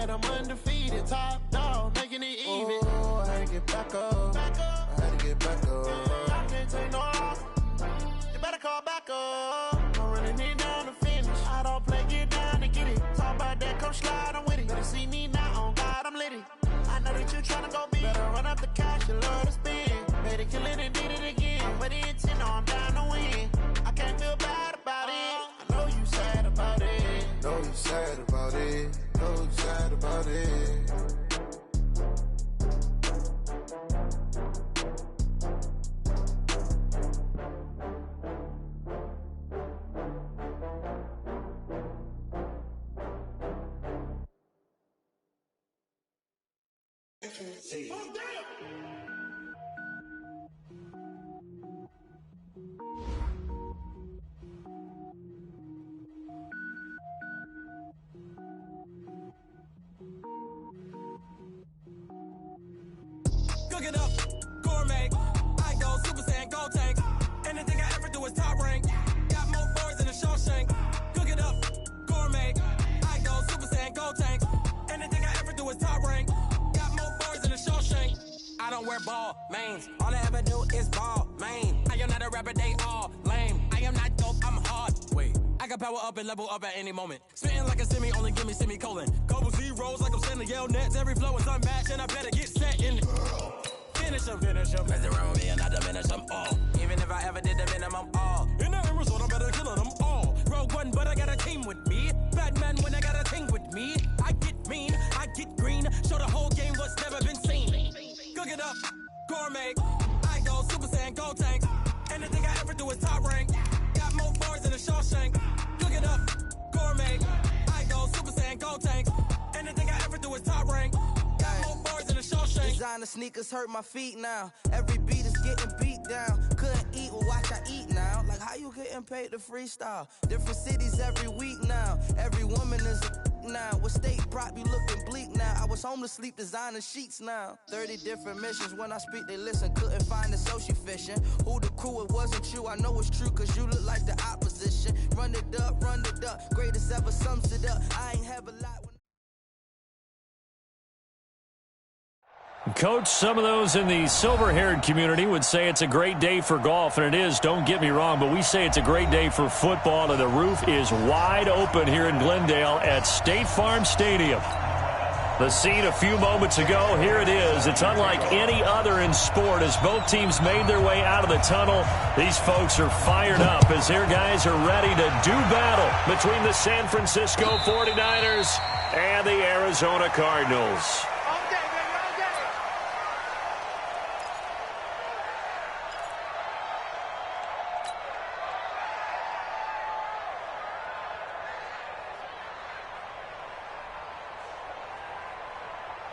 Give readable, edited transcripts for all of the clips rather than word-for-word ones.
mad, I'm undefeated. Top dog, making it even. Oh, I had to get back up. I had to get back up. I can't take no off. You better call back up. I'm running it down to finish. I don't play, get down to get it. Talk about that, come slide, I'm with it. Better see me now, on God, I'm litty. I know that you tryna go big. Better run up the cash, you love to spend. Made it, kill it, and did it again. But the intent, no, I'm down to win. I can't feel bad about it. I know you sad about it. Know you sad about it. Know you sad about it. Cook it up, gourmet. I go Super Saiyan, gold tank. Anything I ever do is top rank. Got more boys than a Shawshank. Cook it up, gourmet. I go Super Saiyan, gold tank. Anything I ever do is top rank. Got more boys than a Shawshank. I don't wear ball mains. All I ever do is ball main. I am not a rapper, they all lame. I am not dope, I'm hard. Wait, I can power up and level up at any moment. Spitting like a semi, only give me semicolon. Couple zeros like I'm sending yell nets. Every flow is unmatched and I better get set in. Finish them. Mess around with me and I diminish them all. Even if I ever did the minimum all. In the result, I'm better killing them all. Rogue one, but I got a team with me. Batman when I got a thing with me. I get mean, I get green. Show the whole game what's never been seen. Cook it up, gourmet. I go Super Saiyan, gold tank. Anything I ever do is top rank. Got more bars than a Shawshank. Cook it up, gourmet. I go Super Saiyan, gold tank. Anything I ever do is top rank. Got more bars than a Shawshank. Designer sneakers hurt my feet now. Every beat is getting beat down. Couldn't eat, well watch I eat now. Like how you getting paid to freestyle? Different cities every week now. Every woman is a now. What state prop you looking bleak now? I was home to sleep designer sheets now. 30 different missions. When I speak they listen. Couldn't find it so she fishing. Who the crew, it wasn't you. I know it's true cause you look like the opposition. Run it up. Greatest ever sums it up. I ain't have a lot. Coach, some of those in the silver-haired community would say it's a great day for golf, and it is, don't get me wrong, but we say it's a great day for football, and the roof is wide open here in Glendale at State Farm Stadium. The scene a few moments ago, here it is. It's unlike any other in sport as both teams made their way out of the tunnel. These folks are fired up as their guys are ready to do battle between the San Francisco 49ers and the Arizona Cardinals.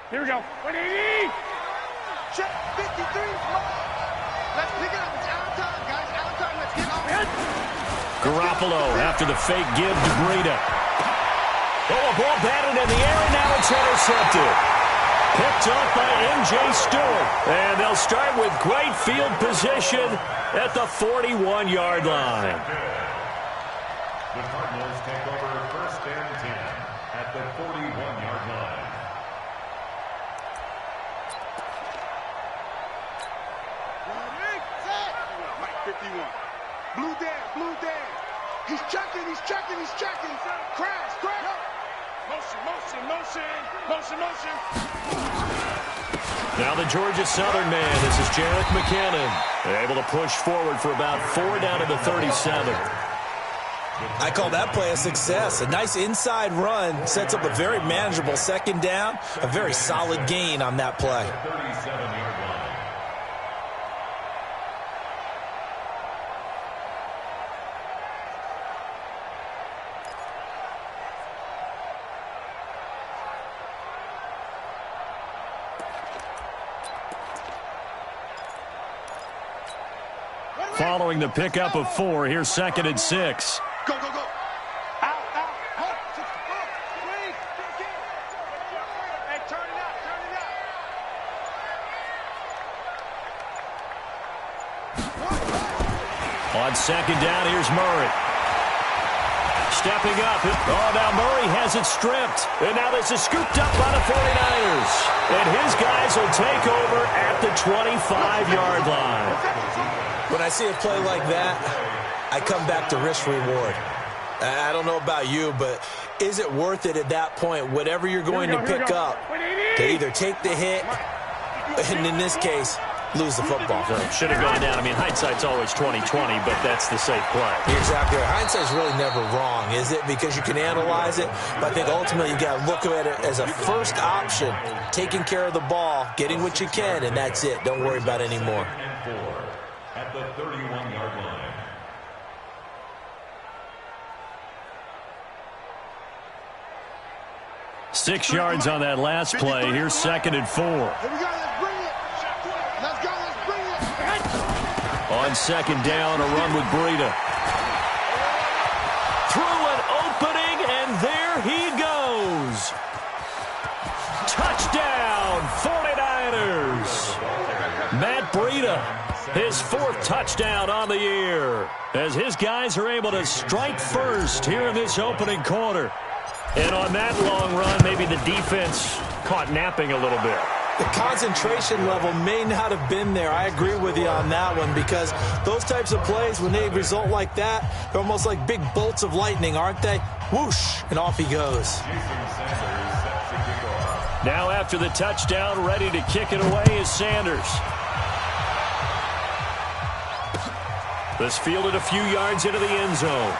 Here we go. 180. Check 53. Let's pick it up. It's out time, guys. Out time. Let's get on. Garoppolo after the fake give to Breida. Oh, a ball batted in the air, and now it's intercepted. Picked up by M.J. Stewart. And they'll start with great field position at the 41-yard line. The Cardinals take over first and 10 at the 41-yard line. Blue Dan. He's checking. Crash. Motion. Now the Georgia Southern man, this is Jerick McKinnon. Able to push forward for about 4 down to the 37. I call that play a success. A nice inside run sets up a very manageable second down. A very solid gain on that play. 37-yard line. Following the pickup of 4, here's 2nd and 6. Go. Out. Hey, turn it out. On 2nd down, here's Murray. Stepping up. Oh, now Murray has it stripped. And now this is scooped up by the 49ers. And his guys will take over at the 25-yard line. When I see a play like that, I come back to risk reward. I don't know about you, but is it worth it at that point, whatever you're going to pick up, to either take the hit, and in this case, lose the football? Should have gone down. I mean, hindsight's always 20/20, but that's the safe play. Exactly. Hindsight's really never wrong, is it? Because you can analyze it, but I think ultimately you got to look at it as a first option, taking care of the ball, getting what you can, and that's it. Don't worry about it anymore. At the 31-yard line. 6 yards on that last play. Here's 2nd and 4. Here we go, let's bring it. Let's go, let's bring it. On 2nd down, a run with Breida. Through an opening, and there he goes. Touchdown, 49ers. Matt Breida, his 4th touchdown on the year, as his guys are able to strike first here in this opening quarter. And on that long run, maybe the defense caught napping a little bit. The concentration level may not have been there. I agree with you on that one, because those types of plays, when they result like that, they're almost like big bolts of lightning, aren't they? Whoosh, and off he goes. Now after the touchdown, ready to kick it away is Sanders. This fielded a few yards into the end zone.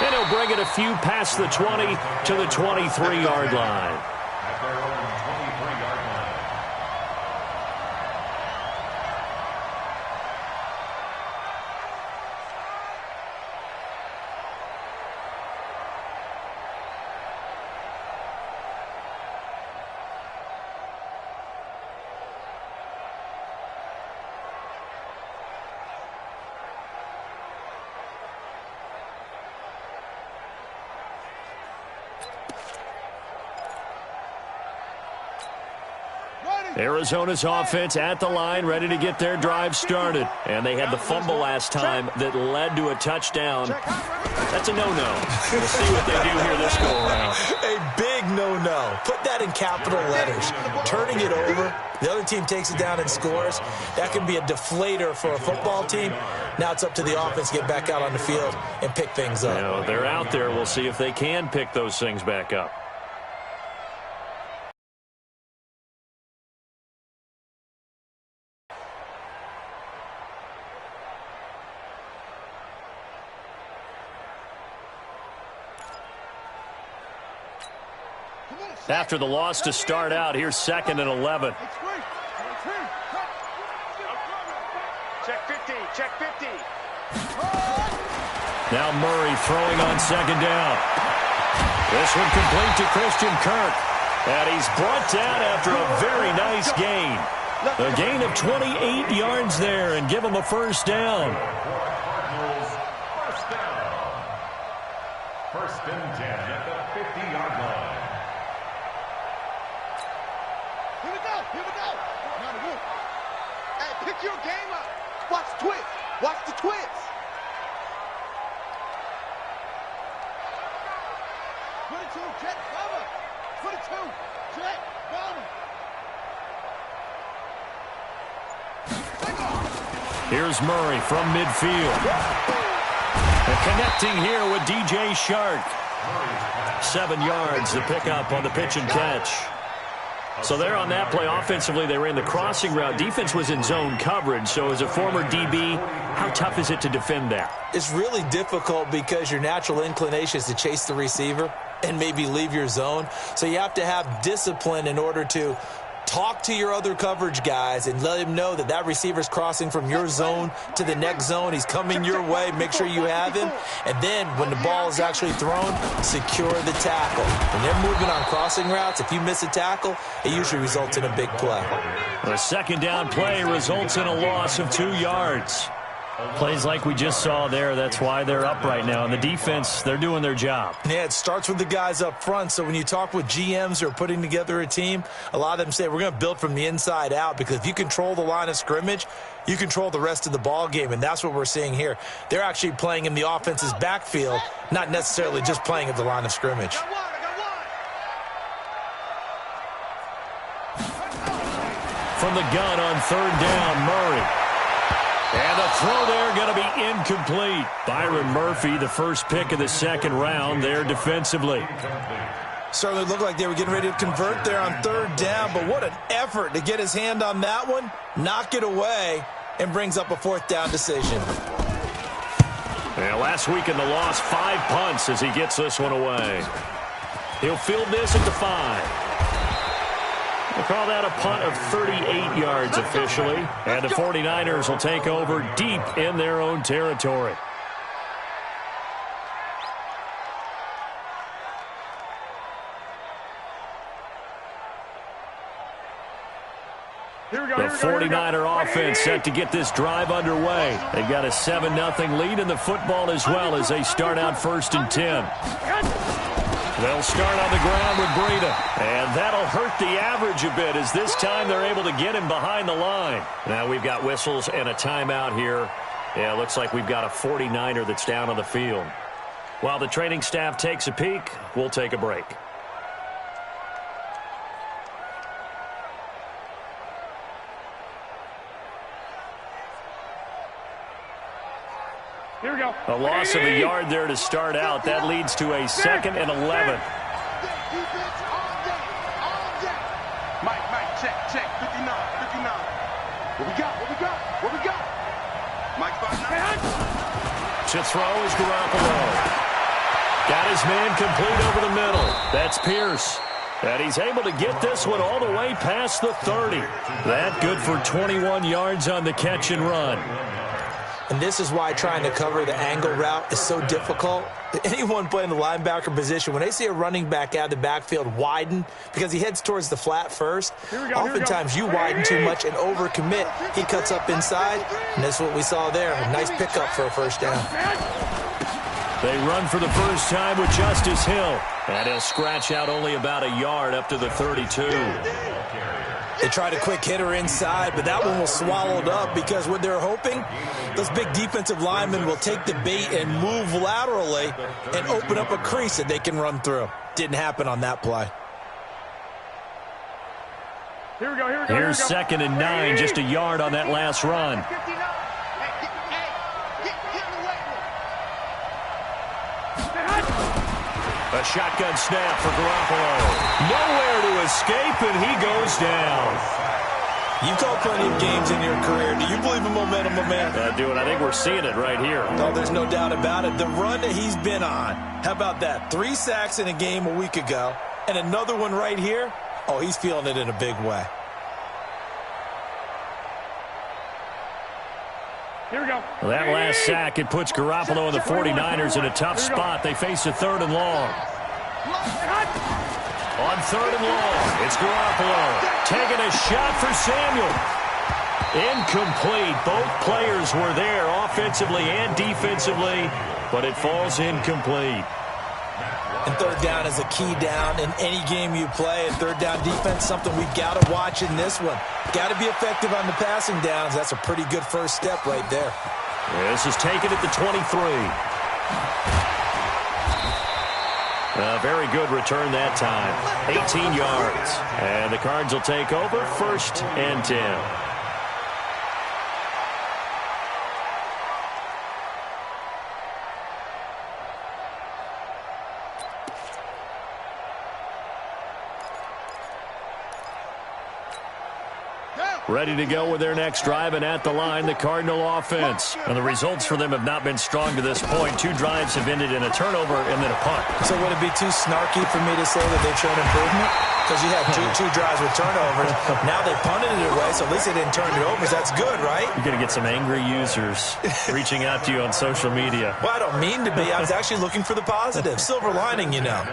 And he'll bring it a few past the 20 to the 23-yard line. At their own 23-yard line. Arizona's offense at the line, ready to get their drive started. And they had the fumble last time that led to a touchdown. That's a no-no. We'll see what they do here this go-around. A big no-no. Put that in capital letters. Turning it over, the other team takes it down and scores. That can be a deflator for a football team. Now it's up to the offense to get back out on the field and pick things up. You know, they're out there. We'll see if they can pick those things back up. After the loss to start out, here's 2nd and 11. Check 50, check 50. Now Murray throwing on 2nd down. This one complete to Christian Kirk. And he's brought down after a very nice gain. A gain of 28 yards there, and give him a first down. First down. 1st and 10 at the 50-yard line. Here we go, here we go. Hey, pick your game up. Watch the twist. Watch the twist. 22, check cover. 22, check cover. Here's Murray from midfield. And connecting here with DJ Shark. 7 yards, the pickup on the pitch and catch. So there on that play, offensively, they ran the crossing route. Defense was in zone coverage. So as a former DB, how tough is it to defend that? It's really difficult because your natural inclination is to chase the receiver and maybe leave your zone. So you have to have discipline in order to talk to your other coverage guys and let him know that that receiver's crossing from your zone to the next zone. He's coming your way. Make sure you have him. And then when the ball is actually thrown, secure the tackle. When they're moving on crossing routes, if you miss a tackle, it usually results in a big play. A 2nd down play results in a loss of 2 yards. Plays like we just saw there, that's why they're up right now. And the defense, they're doing their job. Yeah, it starts with the guys up front. So when you talk with GMs who are putting together a team, a lot of them say we're going to build from the inside out, because if you control the line of scrimmage, you control the rest of the ball game, and that's what we're seeing here. They're actually playing in the offense's backfield, not necessarily just playing at the line of scrimmage. From the gun on 3rd down, Murray. And the throw there going to be incomplete. Byron Murphy, the first pick of the 2nd round there defensively. Certainly looked like they were getting ready to convert there on 3rd down, but what an effort to get his hand on that one, knock it away, and brings up a 4th down decision. Yeah, last week in the loss, 5 punts as he gets this one away. He'll field this at the 5. We'll call that a punt of 38 yards officially. And the 49ers will take over deep in their own territory. The 49er offense set to get this drive underway. They've got a 7-0 lead in the football as well as they start out 1st and 10. They'll start on the ground with Breida. And that'll hurt the average a bit as this time they're able to get him behind the line. Now we've got whistles and a timeout here. Yeah, it looks like we've got a 49er that's down on the field. While the training staff takes a peek, we'll take a break. Here we go. A loss of a yard there to start out. That leads to a 2nd and 11. Mike, check. 59. What we got? Mike, 5-9. To throw is Garoppolo. Got his man complete over the middle. That's Pierce. And he's able to get this one all the way past the 30. That good for 21 yards on the catch and run. And this is why trying to cover the angle route is so difficult. Anyone playing the linebacker position, when they see a running back out of the backfield widen, because he heads towards the flat first, oftentimes you widen too much and overcommit. He cuts up inside, and that's what we saw there. A nice pickup for a 1st down. They run for the first time with Justice Hill. And he'll scratch out only about a yard up to the 32. They tried a quick hitter inside, but that one was swallowed up because what they're hoping, those big defensive linemen will take the bait and move laterally and open up a crease that they can run through. Didn't happen on that play. Here we go. Here's 2nd and 9, just a yard on that last run. A shotgun snap for Garoppolo. Nowhere to escape, and he goes down. You've called plenty of games in your career. Do you believe in momentum, my man? I do, and I think we're seeing it right here. Oh, there's no doubt about it. The run that he's been on, how about that? 3 sacks in a game a week ago, and another one right here. Oh, he's feeling it in a big way. Here we go. Well, that last sack, it puts Garoppolo and the 49ers in a tough spot. They face a 3rd and long. On 3rd and long, it's Garoppolo taking a shot for Samuel. Incomplete. Both players were there offensively and defensively, but it falls incomplete. And 3rd down is a key down in any game you play. And 3rd down defense, something we've got to watch in this one. Got to be effective on the passing downs. That's a pretty good first step right there. This is taken at the 23. A very good return that time. 18 yards. And the Cards will take over 1st and 10. Ready to go with their next drive, and at the line, the Cardinal offense. And the results for them have not been strong to this point. 2 drives have ended in a turnover and then a punt. So would it be too snarky for me to say that they've shown improvement? Because you had two drives with turnovers. Now they punted it away, so at least they didn't turn it over. So that's good, right? You're going to get some angry users reaching out to you on social media. Well, I don't mean to be. I was actually looking for the positive. Silver lining, you know.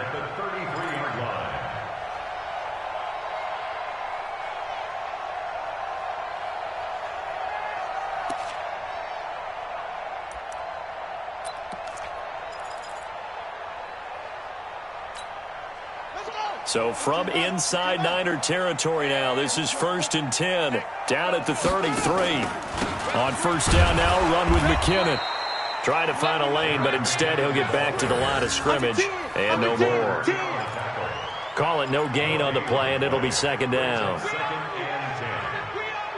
So from inside Niner territory now, this is 1st and 10, down at the 33. On first down now, run with McKinnon. Trying to find a lane, but instead he'll get back to the line of scrimmage, and no more. Call it no gain on the play, and it'll be 2nd down. 2nd and 10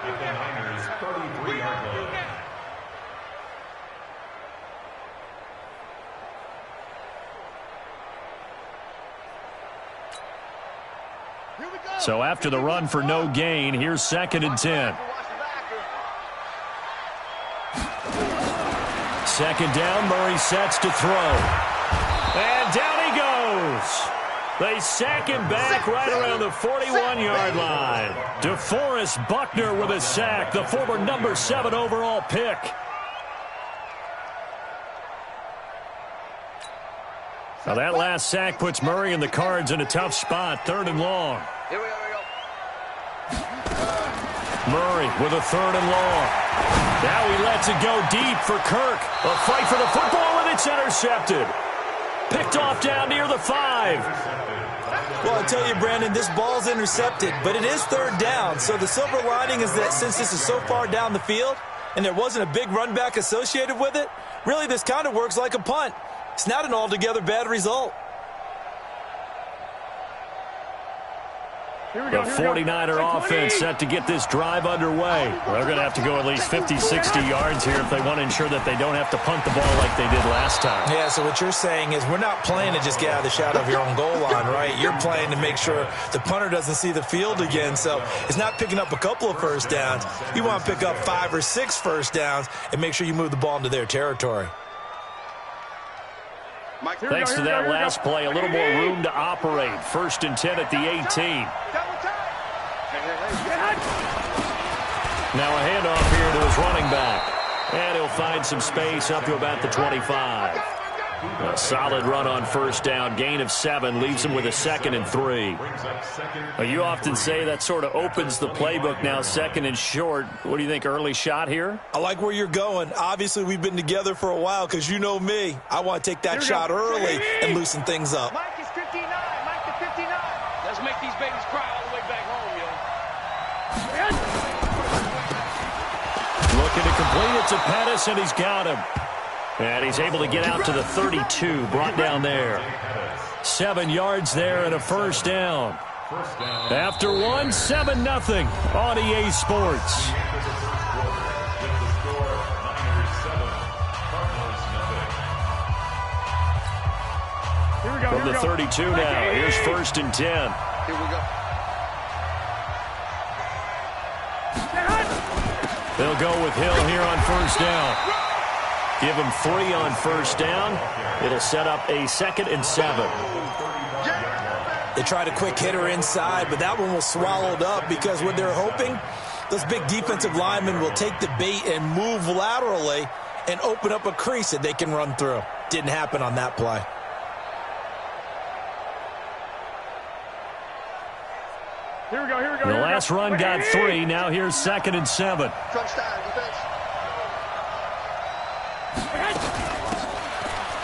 at the Niners' 33-yard line. So after the run for no gain, here's 2nd and 10. 2nd down, Murray sets to throw. And down he goes. They sack him back right around the 41-yard line. DeForest Buckner with a sack, the former number 7 overall pick. Now that last sack puts Murray and the Cards in a tough spot, 3rd and long. Here we go. Murray with a 3rd and long. Now he lets it go deep for Kirk. A fight for the football, and it's intercepted. Picked off down near the 5. Well, I tell you, Brandon, this ball's intercepted, but it is 3rd down. So the silver lining is that since this is so far down the field and there wasn't a big run back associated with it, really this kind of works like a punt. It's not an altogether bad result. The 49er offense set to get this drive underway. They're going to have to go at least 50, 60 yards here if they want to ensure that they don't have to punt the ball like they did last time. Yeah, so what you're saying is we're not playing to just get out of the shadow of your own goal line, right? You're playing to make sure the punter doesn't see the field again. So it's not picking up a couple of first downs. You want to pick up 5 or 6 first downs and make sure you move the ball into their territory. Thanks to that last play, a little more room to operate. 1st and 10 at the 18. Now a handoff here to his running back. And he'll find some space up to about the 25. A solid run on first down. Gain of 7 leaves him with a 2nd and 3. You often say that sort of opens the playbook now, 2nd and short. What do you think, early shot here? I like where you're going. Obviously, we've been together for a while because you know me. I want to take that shot early and loosen things up. Mike is 59. Mike to 59. Let's make these babies cry all the way back home, yo. Looking to complete it to Pettis, and he's got him. And he's able to get out to the 32, brought down there. 7 yards there and a first down. After 1, 7-0 on EA Sports. From the 32 now, here's 1st and 10. Here we go. They'll go with Hill here on first down. Give him 3 on first down. It'll set up a 2nd and 7. They tried a quick hitter inside, but that one was swallowed up because what they're hoping, those big defensive linemen will take the bait and move laterally and open up a crease that they can run through. Didn't happen on that play. Here we go. The last run got 3. Now here's 2nd and 7.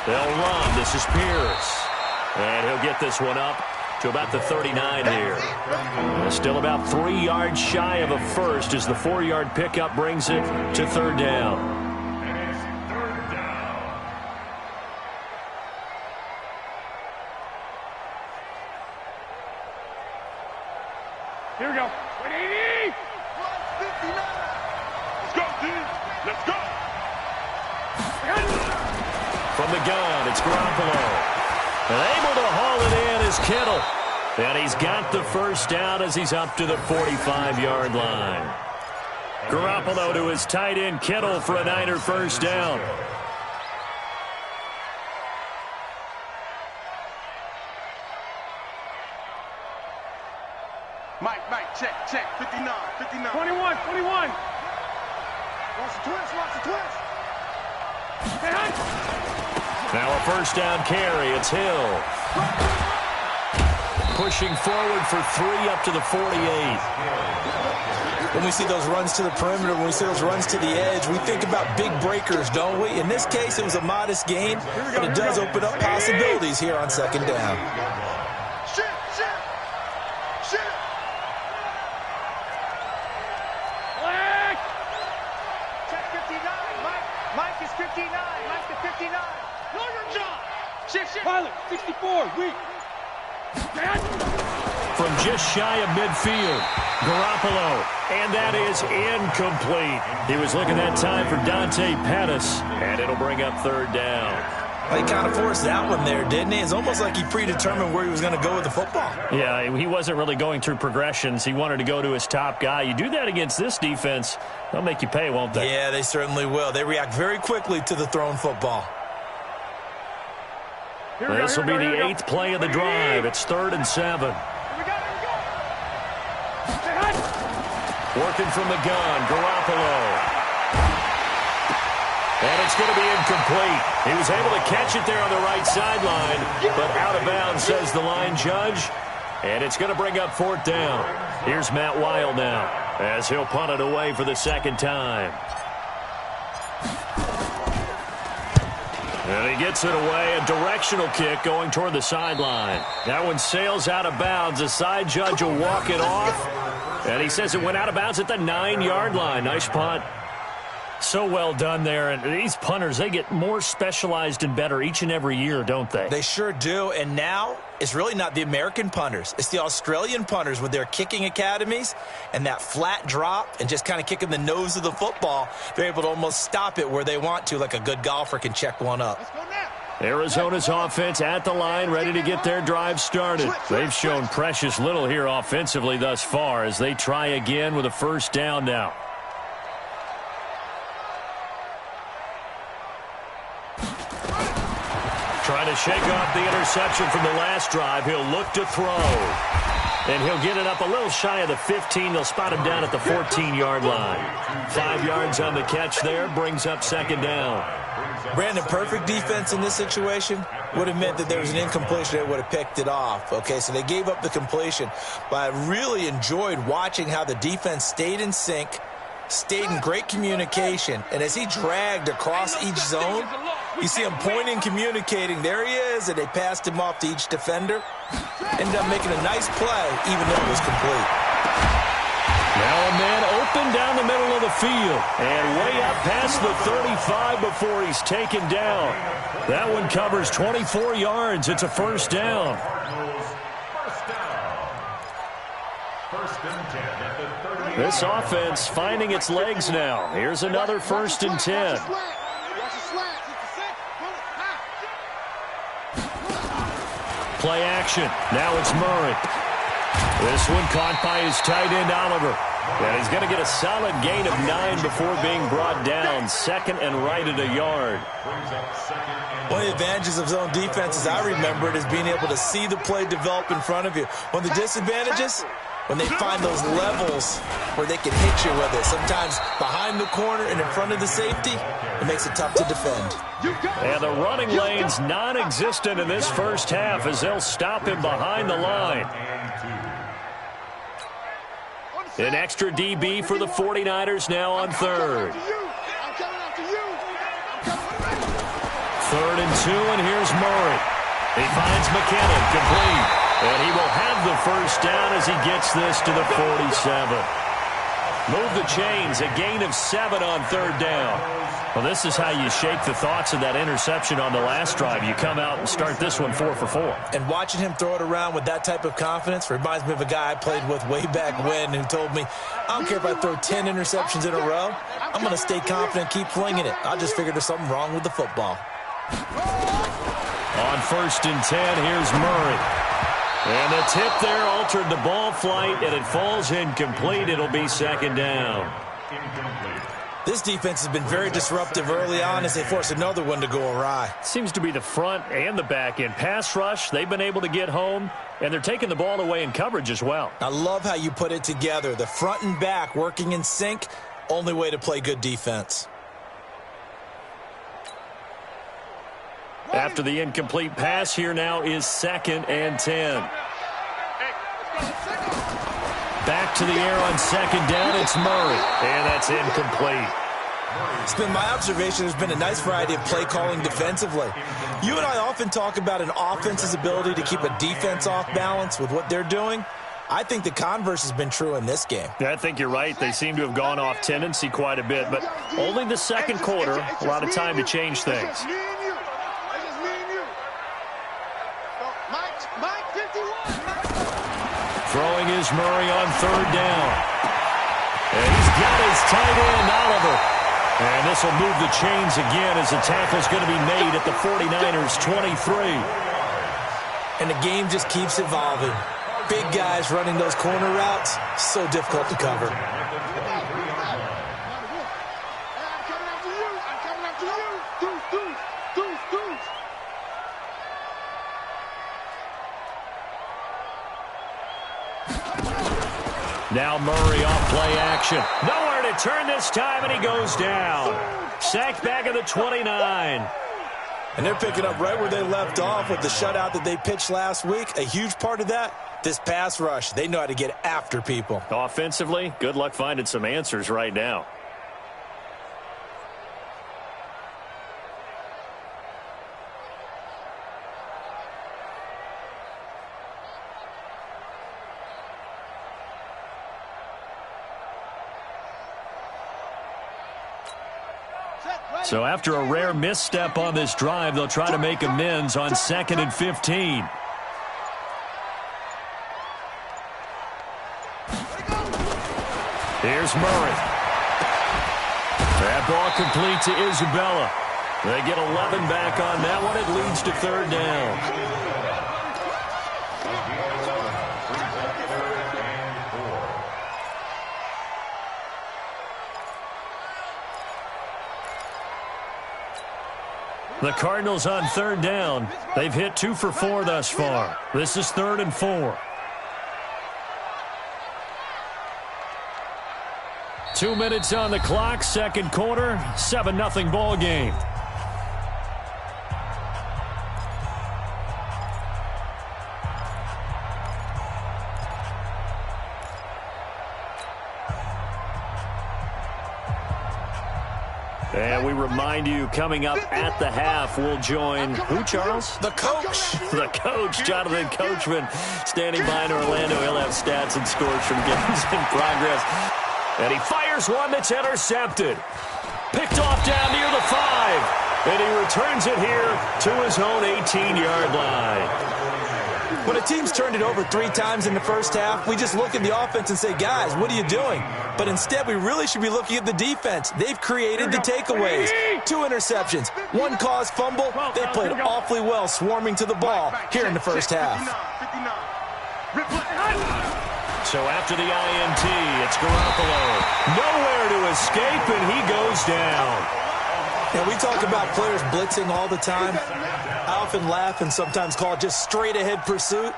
They'll run. This is Pierce. And he'll get this one up to about the 39 here. Still about 3 yards shy of a first as the 4-yard pickup brings it to 3rd down. And it's 3rd down. Here we go. 180. Let's go, dude. Let's go. From the gun, it's Garoppolo. And able to haul it in is Kittle. And he's got the first down as he's up to the 45-yard line. Garoppolo to his tight end Kittle for a Niner first down. Mike, check. 59. 21. Watch the twist. Now a first down carry. It's Hill. Pushing forward for 3 up to the 48. When we see those runs to the perimeter, when we see those runs to the edge, we think about big breakers, don't we? In this case, it was a modest gain, but it does open up possibilities here on 2nd down. from just shy of midfield. Garoppolo, and that is incomplete. He was looking that time for Dante Pettis, and it'll bring up third down. He kind of forced that one there, didn't he? It's almost like he predetermined where he was going to go with the football. Yeah, he wasn't really going through progressions. He wanted to go to his top guy. You do that against this defense, they'll make you pay, won't they? Yeah, they certainly will. They react very quickly to the thrown football. This will be the 8th play of the drive. It's 3rd and 7. Working from the gun, Garoppolo. And it's going to be incomplete. He was able to catch it there on the right sideline, but out of bounds, says the line judge. And it's going to bring up 4th down. Here's Matt Weil now, as he'll punt it away for the 2nd time. And he gets it away, a directional kick going toward the sideline. That one sails out of bounds. The side judge will walk it off. And he says it went out of bounds at the 9-yard line. Nice punt. So well done there. And these punters, they get more specialized and better each and every year, don't they? They sure do. And now it's really not the American punters. It's the Australian punters with their kicking academies and that flat drop and just kind of kicking the nose of the football. They're able to almost stop it where they want to, like a good golfer can check one up. Arizona's offense at the line, ready to get their drive started. They've shown precious little here offensively thus far as they try again with a 1st down now. Trying to shake off the interception from the last drive. He'll look to throw. And he'll get it up a little shy of the 15. They'll spot him down at the 14-yard line. 5 yards on the catch there. Brings up 2nd down. Brandon, perfect defense in this situation would have meant that there was an incompletion. They would have picked it off. Okay, so they gave up the completion. But I really enjoyed watching how the defense stayed in sync, stayed in great communication. And as he dragged across each zone, you see him pointing, communicating. There he is, and they passed him off to each defender. Ended up making a nice play, even though it was complete. Now a man open down the middle of the field. And way up past the 35 before he's taken down. That one covers 24 yards. It's a 1st down. This offense finding its legs now. Here's another 1st and 10. Play action. Now it's Murray. This one caught by his tight end, Oliver. And he's going to get a solid gain of 9 before being brought down. 2nd and right at a yard. One of the advantages of zone defense, as I remember it, is being able to see the play develop in front of you. One of the disadvantages, when they find those levels where they can hit you with it. Sometimes behind the corner and in front of the safety, it makes it tough to defend. And the running lane's non-existent in this 1st half as they'll stop him behind the line. An extra DB for the 49ers now on 3rd. 3rd and 2, and here's Murray. He finds McKinnon, complete. And he will have the 1st down as he gets this to the 47. Move the chains, a gain of 7 on 3rd down. Well, this is how you shake the thoughts of that interception on the last drive. You come out and start this one 4 for 4. And watching him throw it around with that type of confidence reminds me of a guy I played with way back when who told me, I don't care if I throw 10 interceptions in a row. I'm going to stay confident, keep flinging it. I just figured there's something wrong with the football. On 1st and 10, here's Murray. And the tip there altered the ball flight, and it falls incomplete. It'll be 2nd down. This defense has been very disruptive early on as they force another one to go awry. Seems to be the front and the back end. Pass rush, they've been able to get home, and they're taking the ball away in coverage as well. I love how you put it together. The front and back working in sync, only way to play good defense. After the incomplete pass, here now is 2nd and 10. Back to the air on 2nd down, it's Murray. And that's incomplete. It's been my observation there's been a nice variety of play calling defensively. You and I often talk about an offense's ability to keep a defense off balance with what they're doing. I think the converse has been true in this game. Yeah, I think you're right. They seem to have gone off tendency quite a bit, but only the 2nd quarter, a lot of time to change things. Throwing is Murray on third down. And he's got his tight end, Oliver. And this will move the chains again as the tackle's going to be made at the 49ers' 23. And the game just keeps evolving. Big guys running those corner routes, so difficult to cover. Now Murray off play action. Nowhere to turn this time, and he goes down. Sacked back at the 29. And they're picking up right where they left off with the shutout that they pitched last week. A huge part of that, this pass rush. They know how to get after people. Offensively, good luck finding some answers right now. So after a rare misstep on this drive, they'll try to make amends on 2nd and 15. Here's Murray. That ball complete to Isabella. They get 11 back on that one. It leads to third down. The Cardinals on third down. They've hit 2 for 4 thus far. This is 3rd and 4. 2 minutes on the clock, second quarter, 7-0 ball game. And we remind you, coming up at the half, we'll join who, Charles? The coach. The coach, Jonathan Coachman, standing by in Orlando. He'll have stats and scores from games in progress. And he fires one that's intercepted. Picked off down near the 5. And he returns it here to his own 18-yard line. When a team's turned it over 3 times in the first half, we just look at the offense and say, guys, what are you doing? But instead, we really should be looking at the defense. They've created the takeaways. 2 interceptions, 1 caused fumble. They played awfully well swarming to the ball here in the first half. So after the INT, it's Garoppolo. Nowhere to escape, and he goes down. And we talk about players blitzing all the time. I often laugh and sometimes call it just straight-ahead pursuit.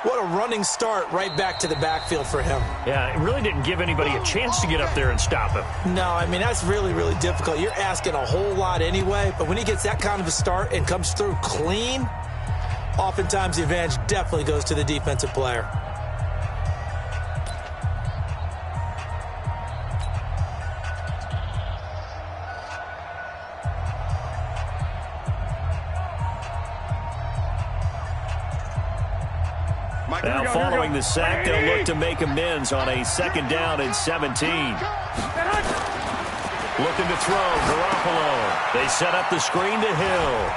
What a running start right back to the backfield for him. Yeah, it really didn't give anybody a chance to get up there and stop him. No, I mean, that's really, really difficult. You're asking a whole lot anyway, but when he gets that kind of a start and comes through clean, oftentimes the advantage definitely goes to the defensive player. Now, following the sack, they'll look to make amends on a 2nd down and 17. Looking to throw, Garoppolo. They set up the screen to Hill.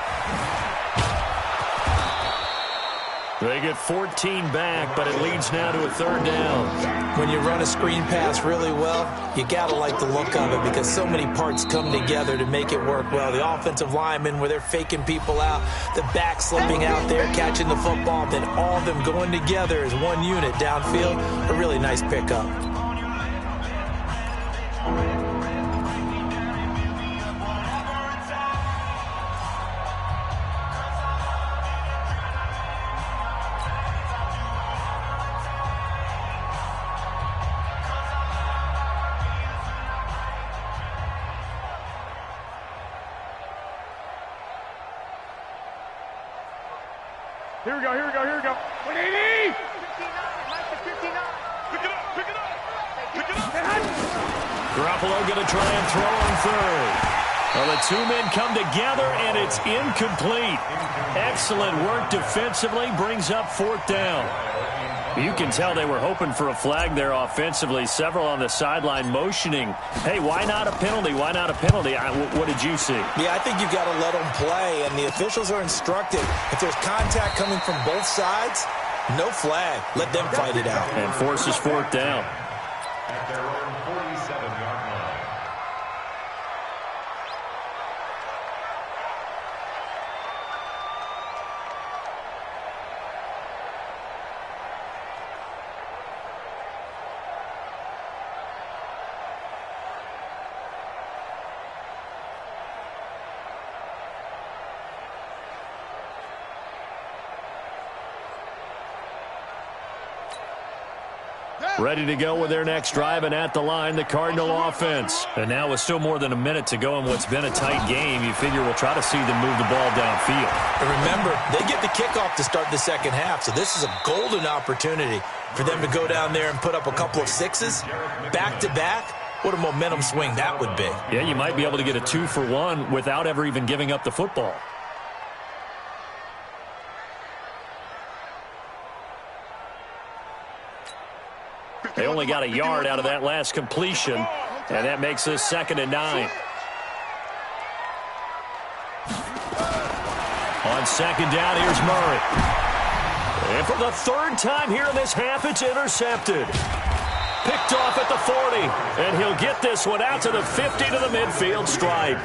They get 14 back, but it leads now to a 3rd down. When you run a screen pass really well, you got to like the look of it because so many parts come together to make it work well. The offensive linemen, where they're faking people out, the back slipping out there, catching the football, then all of them going together as one unit downfield. A really nice pickup. Here we go, here we go, here we go. 180! Garoppolo going to try and throw on 3rd. Well, the 2 men come together, and it's incomplete. Excellent work defensively, brings up 4th down. You can tell they were hoping for a flag there offensively. Several on the sideline motioning, hey, why not a penalty? Why not a penalty? What did you see? Yeah, I think you've got to let them play, and the officials are instructed. If there's contact coming from both sides, No flag. Let them fight it out. And forces fourth down. At their own 47-yard line. Ready to go with their next drive, and at the line, the Cardinal offense. And now with still more than a minute to go in what's been a tight game, you figure we'll try to see them move the ball downfield. And remember, they get the kickoff to start the second half, so this is a golden opportunity for them to go down there and put up a couple of sixes back-to-back. What a momentum swing that would be. Yeah, you might be able to get a 2-for-1 without ever even giving up the football. They only got a yard out of that last completion, and that makes this 2nd and 9. On 2nd down, here's Murray. And for the 3rd time here in this half, it's intercepted. Picked off at the 40, and he'll get this one out to the 50 to the midfield stripe.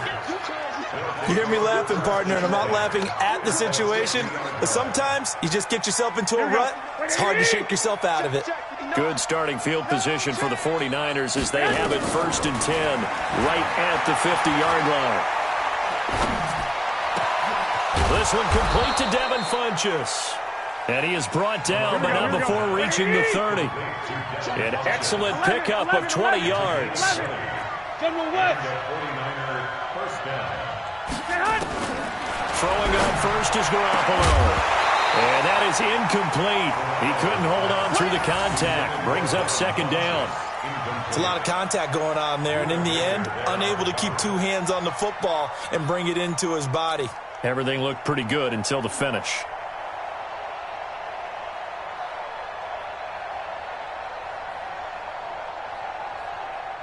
You hear me laughing, partner, and I'm not laughing at the situation, but sometimes you just get yourself into a rut. It's hard to shake yourself out of it. Good starting field position for the 49ers as they have it 1st and 10 right at the 50-yard line. This one complete to Devin Funchess. And he is brought down, but not before reaching the 30. An excellent pickup of 20 yards. Throwing up first is Garoppolo. And that is incomplete. He couldn't hold on through the contact. Brings up 2nd down. It's a lot of contact going on there, and in the end, unable to keep 2 hands on the football and bring it into his body. Everything looked pretty good until the finish.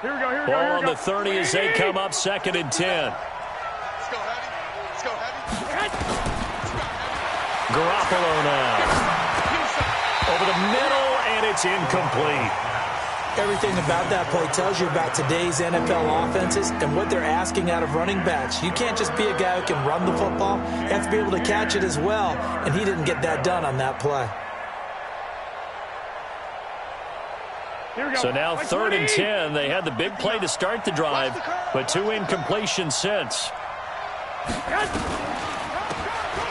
Here we go, here we go. Ball on the 30 as they come up 2nd and 10. Let's go, Heavy. Let's go, Heavy. Garoppolo now. Over the middle, and it's incomplete. Everything about that play tells you about today's NFL offenses and what they're asking out of running backs. You can't just be a guy who can run the football. You have to be able to catch it as well, and he didn't get that done on that play. So now 3rd and 10. They had the big play to start the drive, but 2 incompletions since.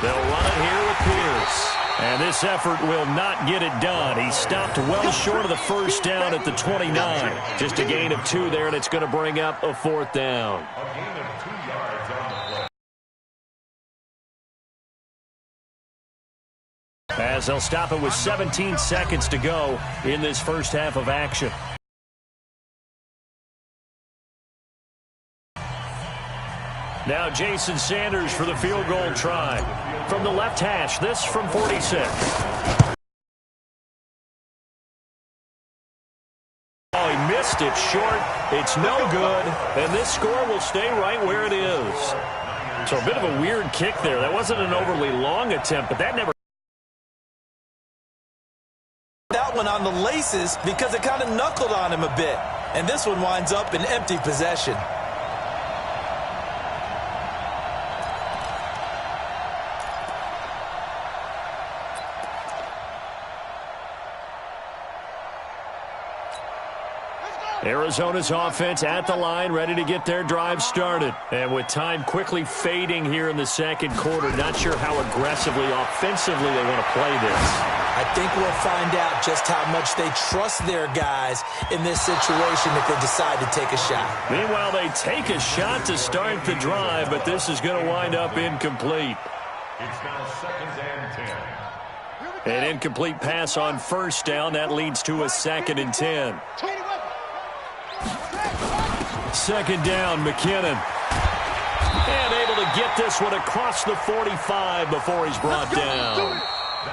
They'll run it here with Pierce. And this effort will not get it done. He stopped well short of the 1st down at the 29. Just a gain of 2 there, and it's going to bring up a 4th down. A gain of 2 yards on the play. As they'll stop it with 17 seconds to go in this first half of action. Now Jason Sanders for the field goal try. From the left hash, this from 46. Oh, he missed it short. It's no good, and this score will stay right where it is. So a bit of a weird kick there. That wasn't an overly long attempt, but that never... That one on the laces because it kind of knuckled on him a bit. And this one winds up in empty possession. Arizona's offense at the line, ready to get their drive started. And with time quickly fading here in the 2nd quarter, not sure how aggressively, offensively they want to play this. I think we'll find out just how much they trust their guys in this situation if they decide to take a shot. Meanwhile, they take a shot to start the drive, but this is going to wind up incomplete. It's now 2nd and 10. An incomplete pass on 1st down. That leads to a 2nd and 10. 2nd down, McKinnon. And able to get this one across the 45 before he's brought down.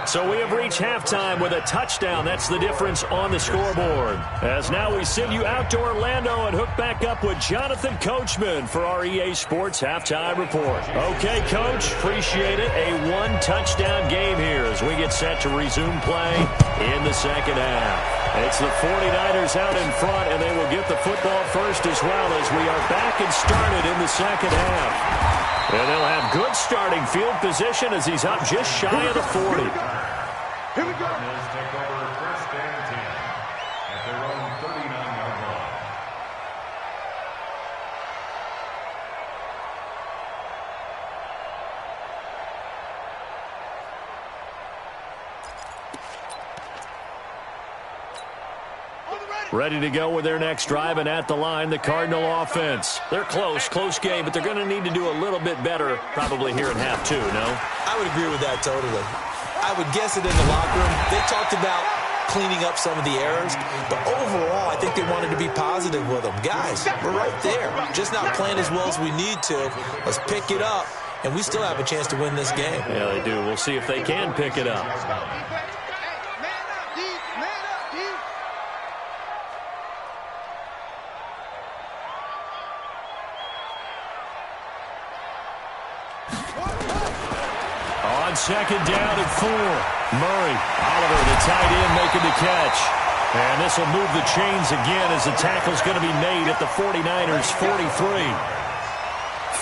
So we have reached halftime with a touchdown. That's the difference on the scoreboard. As now we send you out to Orlando and hook back up with Jonathan Coachman for our EA Sports Halftime Report. Okay, Coach, appreciate it. A one-touchdown game here as we get set to resume play in the second half. It's the 49ers out in front, and they will get the football first as well as we are back and started in the second half. And they'll have good starting field position as he's up just shy of the 40. Here we go. Cardinals take over first and 10 at their own 39-yard line. Ready to go with their next drive, and at the line, the Cardinal offense. They're close game, but they're going to need to do a little bit better probably here in half two, no? I would agree with that totally. I would guess it in the locker room. They talked about cleaning up some of the errors, but overall, I think they wanted to be positive with them. Guys, we're right there. Just not playing as well as we need to. Let's pick it up, and we still have a chance to win this game. Yeah, they do. We'll see if they can pick it up. Second down and 4. Murray, Oliver, the tight end, making the catch. And this will move the chains again as the tackle's going to be made at the 49ers' 43.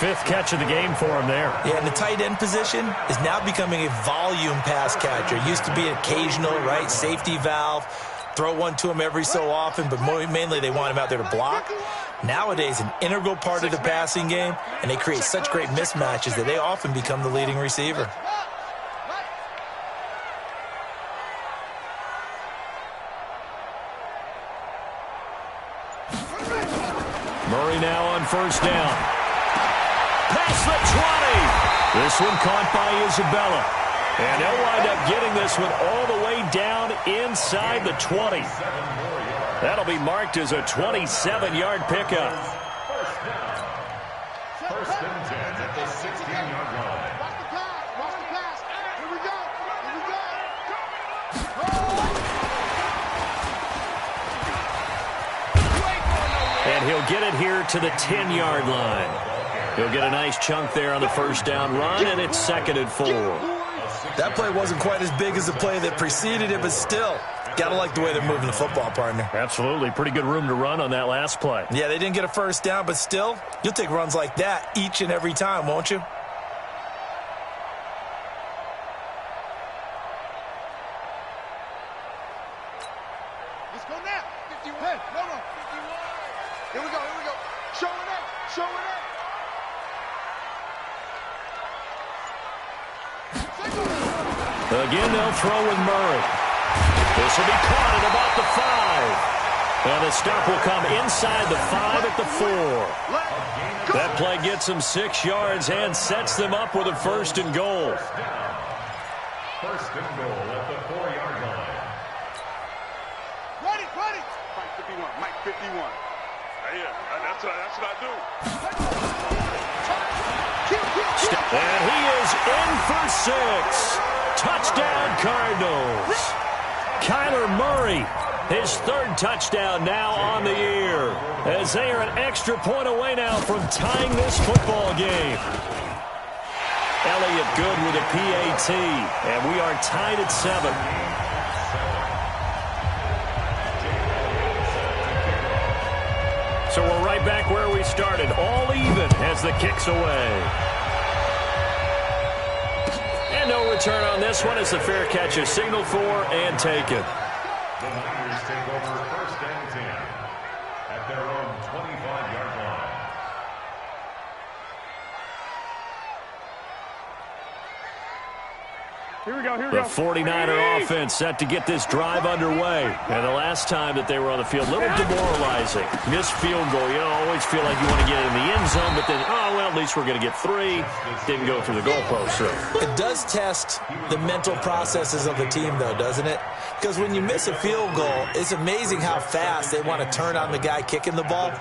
Fifth catch of the game for him there. Yeah, and the tight end position is now becoming a volume pass catcher. It used to be occasional, right, safety valve. Throw one to him every so often, but mainly they want him out there to block. Nowadays, an integral part of the passing game, and they create such great mismatches that they often become the leading receiver. Murray now on first down. Past the 20. This one caught by Isabella. And they'll wind up getting this one all the way down inside the 20. That'll be marked as a 27-yard pickup. First and 10 at the 16-yard line. Watch the pass. Here we go. And he'll get it here to the 10-yard line. He'll get a nice chunk there on the first down run, and it's 2nd and 4. That play wasn't quite as big as the play that preceded it, but still, gotta like the way they're moving the football, partner. Absolutely. Pretty good room to run on that last play. Yeah, they didn't get a first down, but still, you'll take runs like that each and every time, won't you? Let's go now. 51. Hey, no. 51. Here we go. Showing up. Again, they'll throw with Murray. This will be caught at about the 5. And the stop will come inside the 5 at the 4. That play gets them 6 yards and sets them up with a 1st and goal. First and goal at the 4-yard line. Ready. Mike 51. Yeah, that's what I do. And he is in for 6. Touchdown, Cardinals. Kyler Murray, his 3rd touchdown now on the year, as they are an extra point away now from tying this football game. Elliott good with a PAT, and we are tied at 7. So we're right back where we started, all even as the kick's away. And no return on this one as the fair catch is signaled for and taken. The Niners take over first and 10 at their own 25-yard line. Here we go. The 49er offense set to get this drive underway. And the last time that they were on the field, a little demoralizing. Missed field goal. You always feel like you want to get in the end zone, but then, at least we're going to get 3. Didn't go through the goalpost. So. It does test the mental processes of the team, though, doesn't it? Because when you miss a field goal, it's amazing how fast they want to turn on the guy kicking the ball.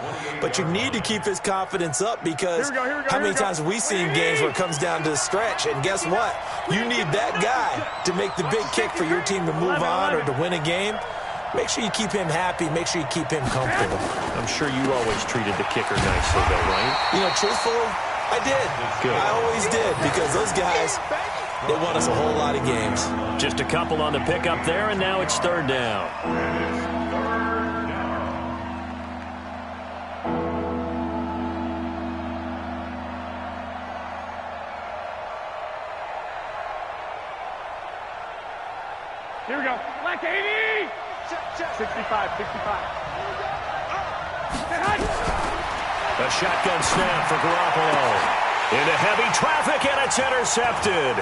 But you need to keep his confidence up because how many times have we seen games where it comes down to the stretch? And guess what? You need that guy guy to make the big kick for your team to move on or to win a game, make sure you keep him happy. Make sure you keep him comfortable. I'm sure you always treated the kicker nicely, though, right? You know, truthfully, I did. Good. I always did, because those guys, they won us a whole lot of games. Just a couple on the pickup there, and now it's third down. Here we go. Black 80! 65. A shotgun snap for Garoppolo. Into heavy traffic, and it's intercepted.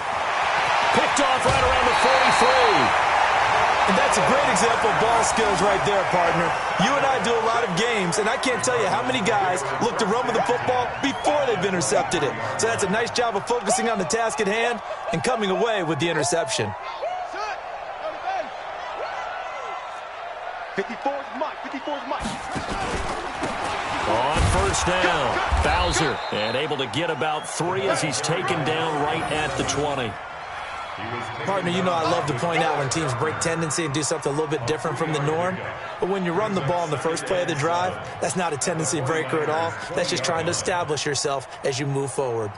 Picked off right around the 43. And that's a great example of ball skills right there, partner. You and I do a lot of games, and I can't tell you how many guys look to run with the football before they've intercepted it. So that's a nice job of focusing on the task at hand and coming away with the interception. 54's Mike. On first down, Bowser, and able to get about 3 as he's taken down right at the 20. Partner, you know I love to point out when teams break tendency and do something a little bit different from the norm. But when you run the ball in the first play of the drive, that's not a tendency breaker at all. That's just trying to establish yourself as you move forward.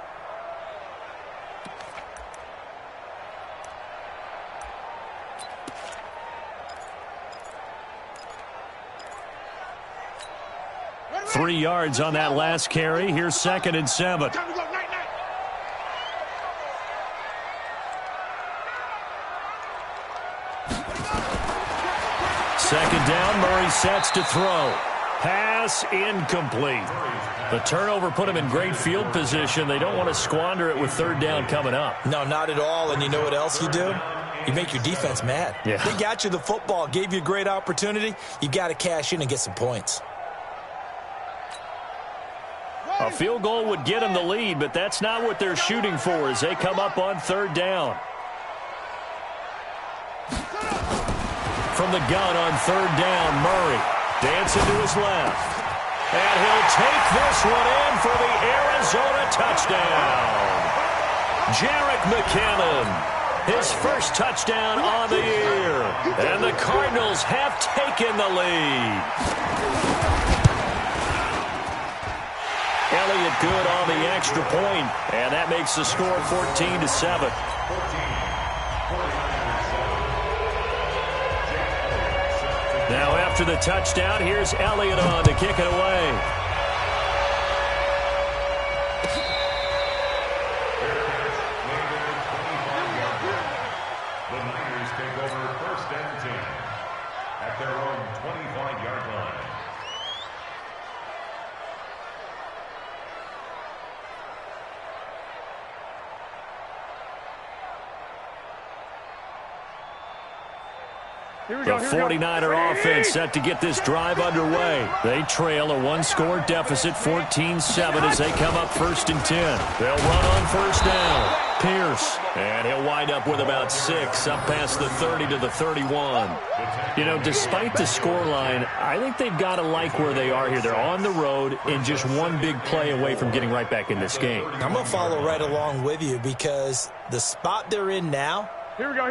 Three yards on that last carry. Here's 2nd and 7. Second down, Murray sets to throw. Pass incomplete. The turnover put him in great field position. They don't want to squander it with third down coming up. No, not at all. And you know what else you do? You make your defense mad. Yeah. They got you the football, gave you a great opportunity. You got to cash in and get some points. A field goal would get them the lead, but that's not what they're shooting for as they come up on third down. From the gun on third down, Murray dancing to his left. And he'll take this one in for the Arizona touchdown. Jerick McKinnon, his first touchdown on the year. And the Cardinals have taken the lead. Elliott good on the extra point, and that makes the score 14-7. Now after the touchdown, here's Elliott on to kick it away. The Niners take over 1st and 10 at their own 25-yard line. The 49er offense set to get this drive underway. They trail a one-score deficit, 14-7, as they come up 1st and 10. They'll run on first down. Pierce, and he'll wind up with about 6, up past the 30 to the 31. You know, despite the scoreline, I think they've got to like where they are here. They're on the road and just one big play away from getting right back in this game. I'm going to follow right along with you because the spot they're in now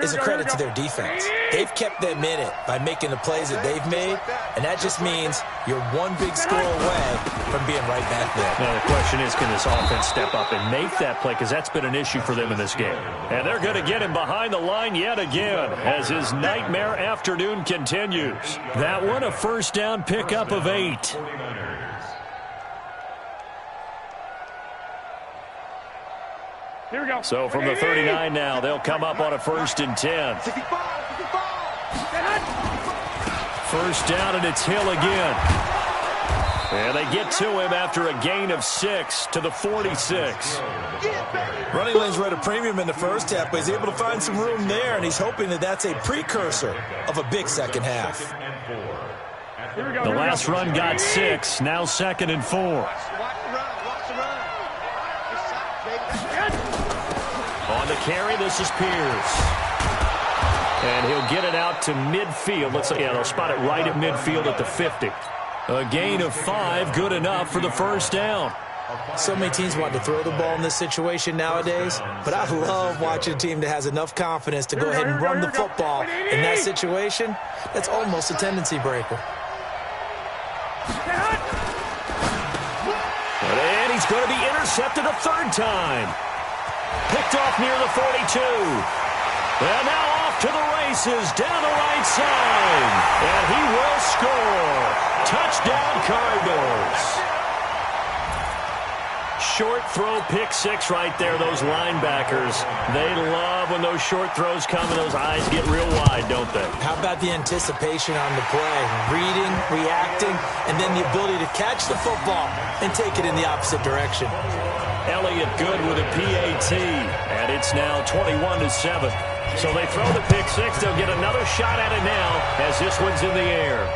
is a credit to their defense. They've kept them in it by making the plays that they've made, and that just means you're one big score away from being right back there. Now the question is, can this offense step up and make that play, because that's been an issue for them in this game. And they're going to get him behind the line yet again as his nightmare afternoon continues. That one a first down pickup of 8. Here we go. So from the 39 now, they'll come up on a 1st and 10. First down, and it's Hill again. And they get to him after a gain of 6 to the 46. Running lanes were at a premium in the first half, but he's able to find some room there, and he's hoping that that's a precursor of a big second half. The last run got 6, now 2nd and 4. On the carry, this is Pierce. And he'll get it out to midfield. Looks like, yeah, they'll spot it right at midfield at the 50. A gain of 5, good enough for the first down. So many teams want to throw the ball in this situation nowadays, but I love watching a team that has enough confidence to go ahead and run the football in that situation. That's almost a tendency breaker. And he's going to be intercepted a third time. Picked off near the 42. And now off to the races down the right side. And he will score. Touchdown, Cardinals. Short throw, pick six right there, those linebackers. They love when those short throws come and those eyes get real wide, don't they? How about the anticipation on the play? Reading, reacting, and then the ability to catch the football and take it in the opposite direction. Elliott good with a PAT, and it's now 21-7. So they throw the pick six. They'll get another shot at it now as this one's in the air.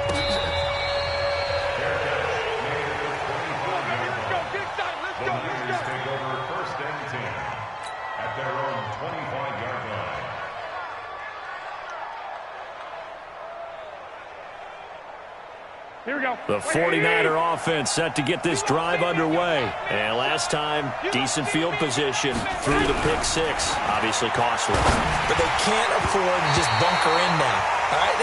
Here we go. The 49er offense set to get this drive underway. And last time, decent field position through the pick six. Obviously costly. But they can't afford to just bunker in now. All right?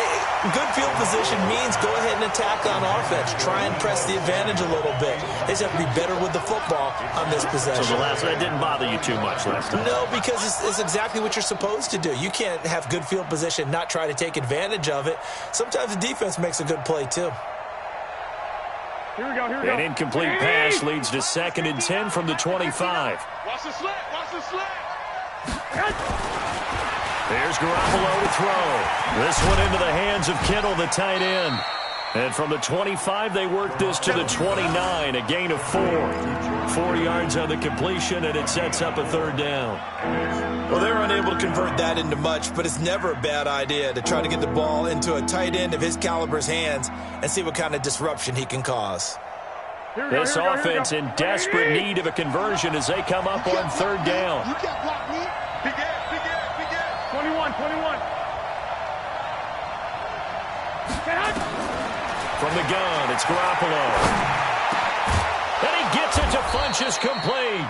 Good field position means go ahead and attack on offense. Try and press the advantage a little bit. They just have to be better with the football on this possession. So that didn't bother you too much last time? No, because it's exactly what you're supposed to do. You can't have good field position, not try to take advantage of it. Sometimes the defense makes a good play, too. Here we go, here we go. An incomplete pass leads to 2nd and 10 from the 25. Watch the slant, watch the slant. There's Garoppolo to throw. This one into the hands of Kittle, the tight end. And from the 25, they work this to the 29, a gain of 4. 4 yards on the completion, and it sets up a third down. Well, they're unable to convert that into much, but it's never a bad idea to try to get the ball into a tight end of his caliber's hands and see what kind of disruption he can cause. This offense in desperate need of a conversion as they come up on third down. You can't block me. Big ass. 21. From the gun, it's Garoppolo. And he gets it to Funchess complete.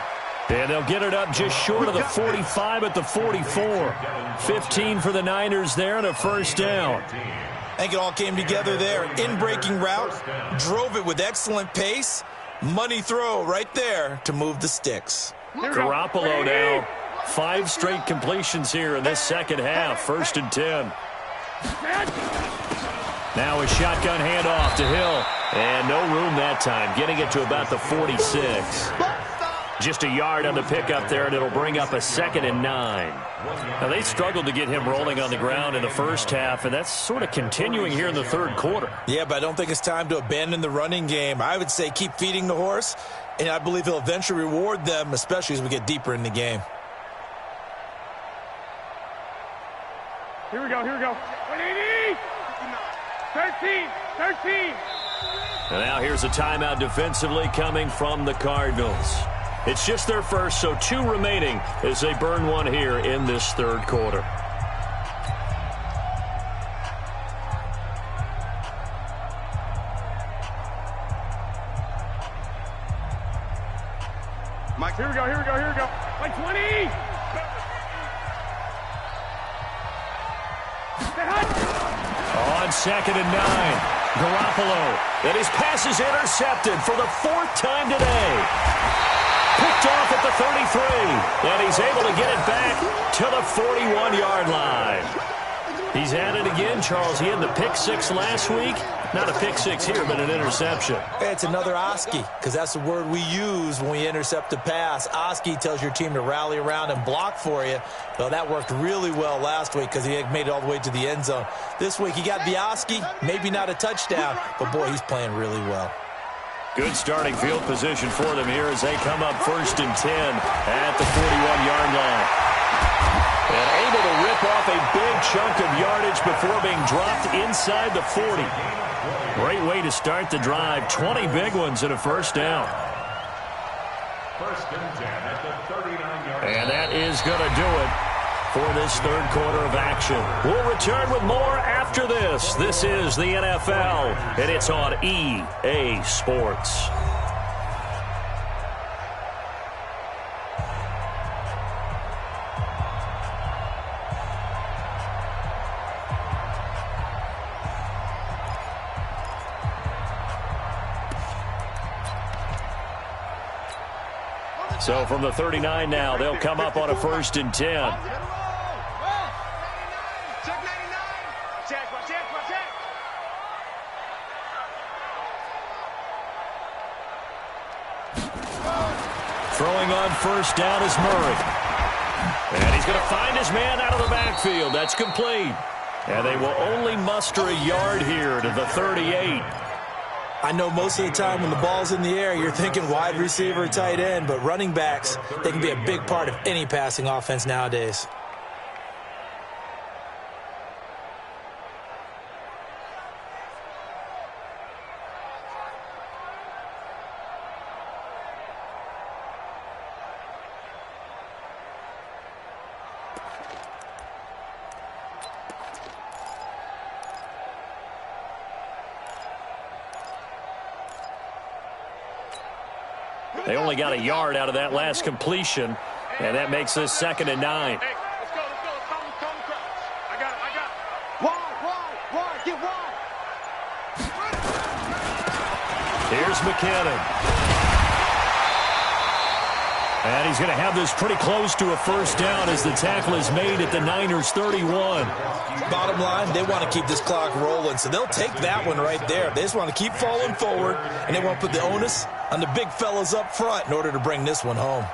And they'll get it up just short of the 45 at the 44. 15 for the Niners there and a first down. I think it all came together there. In-breaking route, drove it with excellent pace. Money throw right there to move the sticks. Garoppolo now. 5 straight completions here in this second half. 1st and 10. Now a shotgun handoff to Hill. And no room that time. Getting it to about the 46. Just a yard on the pickup there, and it'll bring up a 2nd and 9. Now, they struggled to get him rolling on the ground in the first half, and that's sort of continuing here in the third quarter. Yeah, but I don't think it's time to abandon the running game. I would say keep feeding the horse, and I believe he'll eventually reward them, especially as we get deeper in the game. Here we go. 180. 13. And now here's a timeout defensively coming from the Cardinals. It's just their first, so 2 remaining as they burn one here in this third quarter. Mike, here we go. Like 20. On 2nd and 9, Garoppolo. And his pass is intercepted for the 4th time today. Picked off at the 33, and he's able to get it back to the 41-yard line. He's at it again, Charles. He had the pick six last week. Not a pick six here, but an interception. It's another Oski, because that's the word we use when we intercept a pass. Oski tells your team to rally around and block for you. Well, that worked really well last week because he made it all the way to the end zone. This week he got the Oski, maybe not a touchdown, but, boy, he's playing really well. Good starting field position for them here as they come up 1st and 10 at the 41-yard line. And able to rip off a big chunk of yardage before being dropped inside the 40. Great way to start the drive. 20 big ones and a first down. 1st and 10 at the 39-yard line. And that is going to do it for this third quarter of action. We'll return with more after this. This is the NFL, and it's on EA Sports. So from the 39 now, they'll come up on a 1st and 10. Throwing on 1st down is Murray. And he's going to find his man out of the backfield. That's complete. And they will only muster a yard here to the 38. I know most of the time when the ball's in the air, you're thinking wide receiver, tight end, but running backs, they can be a big part of any passing offense nowadays. They only got a yard out of that last completion, and that makes this 2nd and 9. Hey, let's go. Come, I got it. Wide, get wide. Here's McKinnon. And he's going to have this pretty close to a 1st down as the tackle is made at the Niners' 31. Bottom line, they want to keep this clock rolling, so they'll take that one right there. They just want to keep falling forward, and they want to put the onus on the big fellas up front in order to bring this one home.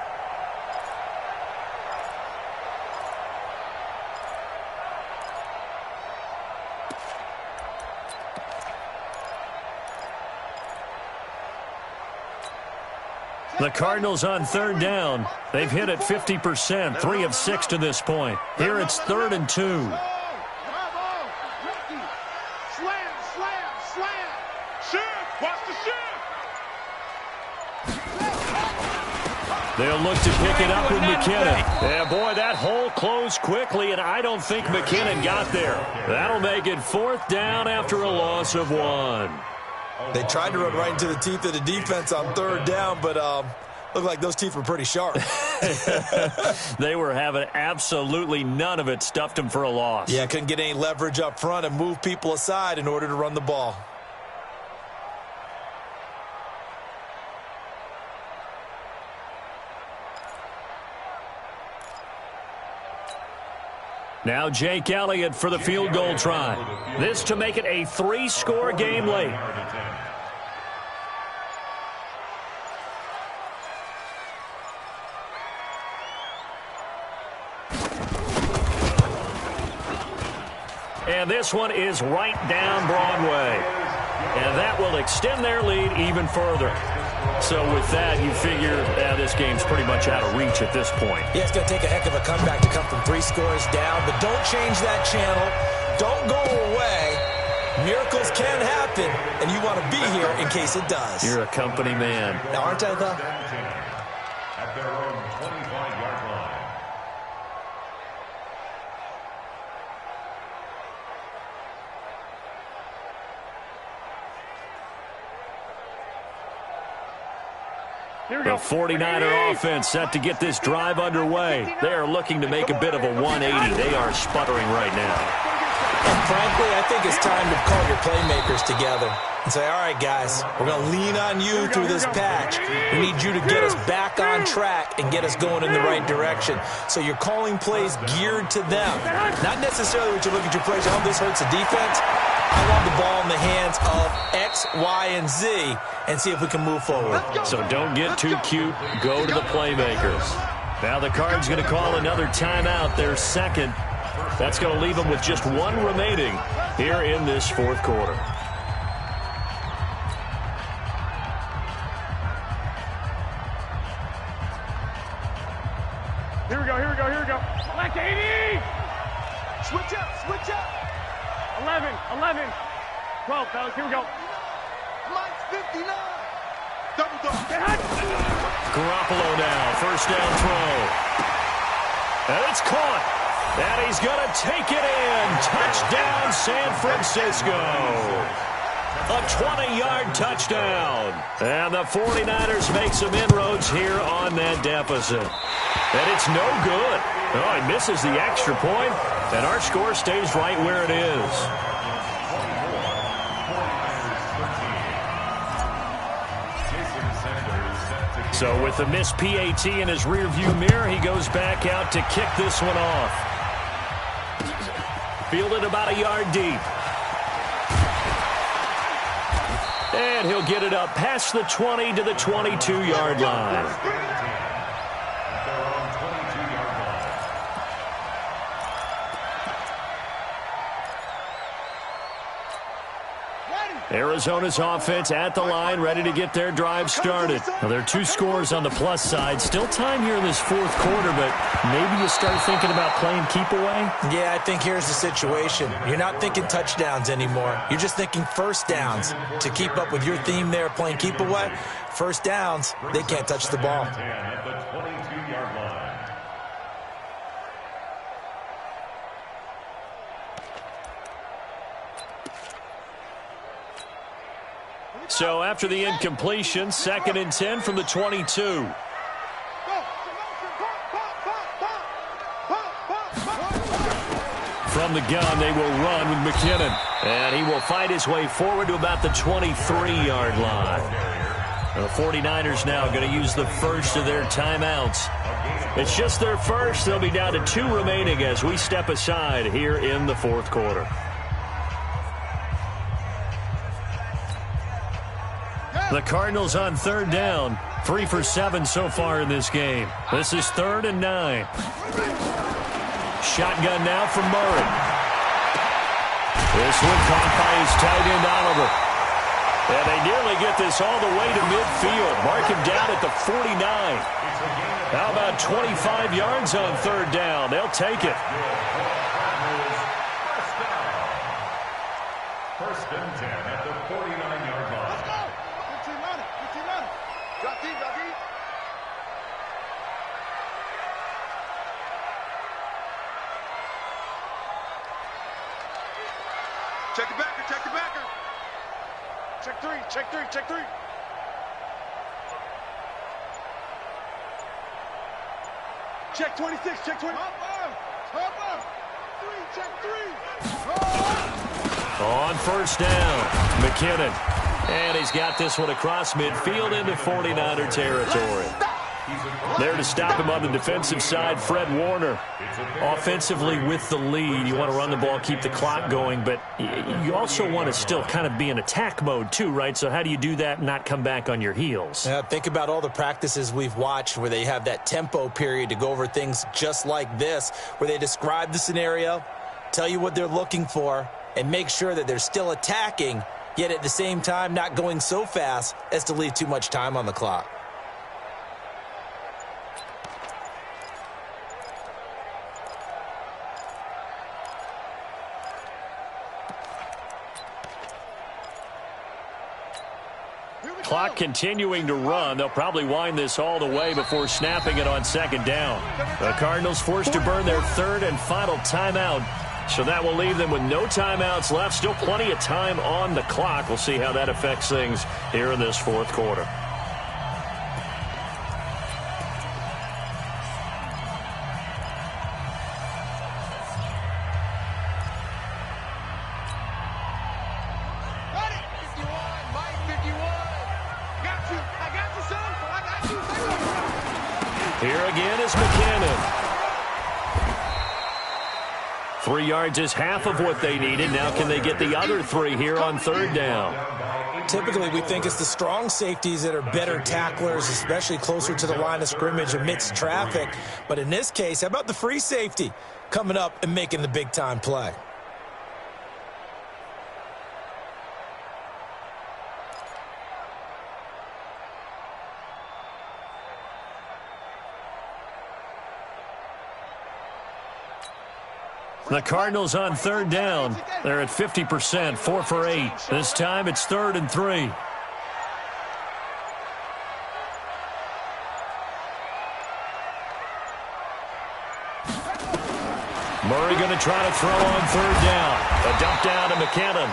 The Cardinals on 3rd down. They've hit it 50%, 3 of 6 to this point. Here it's 3rd and 2. They'll look to pick it up with McKinnon. Yeah, boy, that hole closed quickly, and I don't think McKinnon got there. That'll make it 4th down after a loss of 1. They tried to run right into the teeth of the defense on 3rd down, but looked like those teeth were pretty sharp. They were having absolutely none of it, stuffed them for a loss. Yeah, couldn't get any leverage up front and move people aside in order to run the ball. Now Jake Elliott for the field goal try. This to make it a 3-score game late. And this one is right down Broadway. And that will extend their lead even further. So with that, you figure this game's pretty much out of reach at this point. Yeah, it's going to take a heck of a comeback to come from 3 scores down, but don't change that channel. Don't go away. Miracles can happen, and you want to be here in case it does. You're a company man. Now, aren't I, though? At their own 25-yard line. The 49er offense set to get this drive underway. They are looking to make a bit of a 180. They are sputtering right now. And frankly, I think it's time to call your playmakers together and say, all right, guys, we're going to lean on you through this patch. We need you to get us back on track and get us going in the right direction. So you're calling plays geared to them. Not necessarily what you look at your plays, oh, this hurts the defense. I want the ball in the hands of X, Y, and Z and see if we can move forward. So don't get too cute. Go to the playmakers. Now the Cards going to call another timeout, their 2nd. That's going to leave them with just 1 remaining here in this 4th quarter. Here we go. Black 80! Switch up. 11, 12, fellas, here we go. Mike's 59. Double dog. Garoppolo now, 1st down throw. And it's caught. And he's going to take it in. Touchdown, San Francisco. A 20-yard touchdown. And the 49ers make some inroads here on that deficit. And it's no good. Oh, he misses the extra point, and our score stays right where it is. So with the missed PAT in his rearview mirror, he goes back out to kick this one off. Fielded about a yard deep. And he'll get it up past the 20 to the 22-yard line. Arizona's offense at the line, ready to get their drive started. Now, there are 2 scores on the plus side. Still time here in this fourth quarter, but maybe you start thinking about playing keep away? Yeah, I think here's the situation. You're not thinking touchdowns anymore. You're just thinking first downs. To keep up with your theme there, playing keep away, first downs, they can't touch the ball. At the 22-yard line. So after the incompletion, 2nd and 10 from the 22. From the gun, they will run with McKinnon. And he will fight his way forward to about the 23-yard line. The 49ers now going to use the first of their timeouts. It's just their first. They'll be down to 2 remaining as we step aside here in the fourth quarter. The Cardinals on 3rd down. 3 for 7 so far in this game. This is 3rd and 9. Shotgun now from Murray. This one caught by his tight end Oliver. And they nearly get this all the way to midfield. Mark him down at the 49. How about 25 yards on 3rd down? They'll take it. First and 10 at the 49-yard line. Let's go. 15 on it. 15 on it. Drop deep, drop deep. Check the backer, check the backer. Check 3, check 3, check 3. Check 26, check 20. Up. 3, check 3. On 1st down, McKinnon. And he's got this one across midfield into 49er territory. There to stop him on the defensive side, Fred Warner. Offensively with the lead, you want to run the ball, keep the clock going, but you also want to still kind of be in attack mode too, right? So how do you do that and not come back on your heels? Think about all the practices we've watched where they have that tempo period to go over things just like this, where they describe the scenario, tell you what they're looking for, and make sure that they're still attacking, yet at the same time not going so fast as to leave too much time on the clock. Clock continuing to run. They'll probably wind this all the way before snapping it on 2nd down. The Cardinals forced to burn their 3rd and final timeout. So that will leave them with no timeouts left. Still plenty of time on the clock. We'll see how that affects things here in this fourth quarter. Here again is McKinnon. 3 yards is half of what they needed. Now can they get the other 3 here on 3rd down? Typically, we think it's the strong safeties that are better tacklers, especially closer to the line of scrimmage amidst traffic. But in this case, how about the free safety coming up and making the big-time play? The Cardinals on 3rd down. They're at 50%, 4 for 8. This time it's 3rd and 3. Murray going to try to throw on 3rd down. A dump down to McKinnon.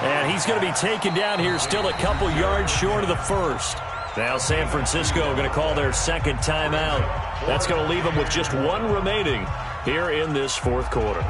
And he's going to be taken down here still a couple yards short of the first. Now San Francisco going to call their 2nd timeout. That's going to leave them with just 1 remaining here in this fourth quarter.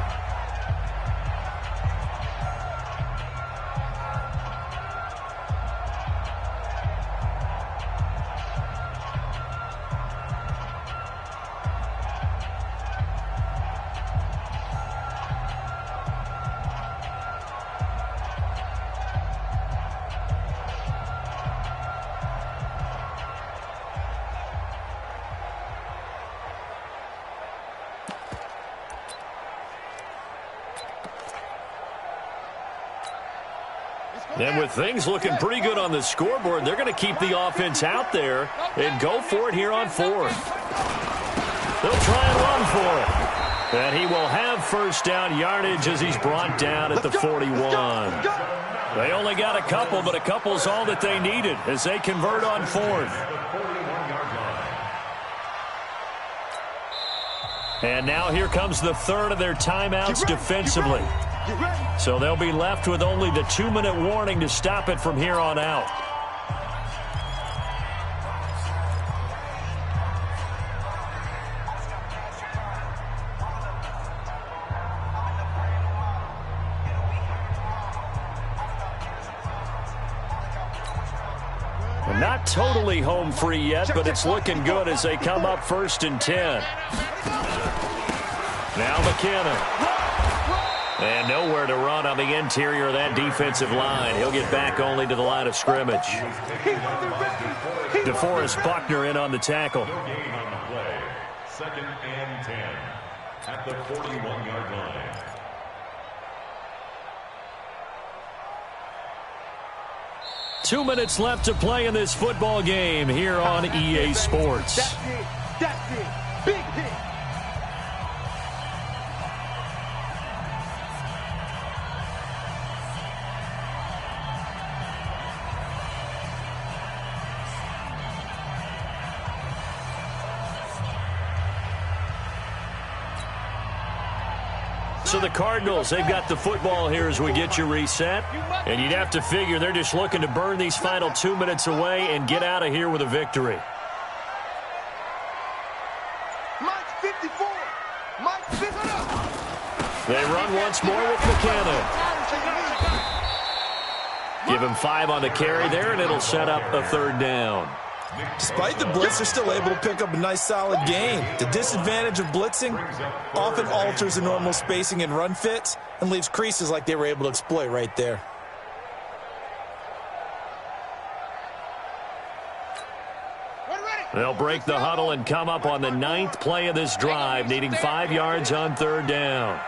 And with things looking pretty good on the scoreboard, they're going to keep the offense out there and go for it here on fourth. They'll try and run for it. And he will have first down yardage as he's brought down at the 41. They only got a couple, but a couple's all that they needed as they convert on fourth. And now here comes the third of their timeouts defensively. So they'll be left with only the 2-minute warning to stop it from here on out. Not totally home free yet, but it's looking good as they come up 1st and 10. Now McKenna. And nowhere to run on the interior of that defensive line. He'll get back only to the line of scrimmage. DeForest Buckner in on the tackle. 2nd and 10 at the 41-yard line. Two minutes left to play in this football game here on EA Sports. That's it. That's it. Big hit. So the Cardinals, they've got the football here as we get you reset. And you'd have to figure they're just looking to burn these final 2 minutes away and get out of here with a victory. Mike 54. Mike 50. They run once more with McKenna. Give him 5 on the carry there, and it'll set up a 3rd down. Despite the blitz, they're still able to pick up a nice solid gain. The disadvantage of blitzing often alters the normal spacing and run fits and leaves creases like they were able to exploit right there. They'll break the huddle and come up on the 9th play of this drive, needing 5 yards on 3rd down.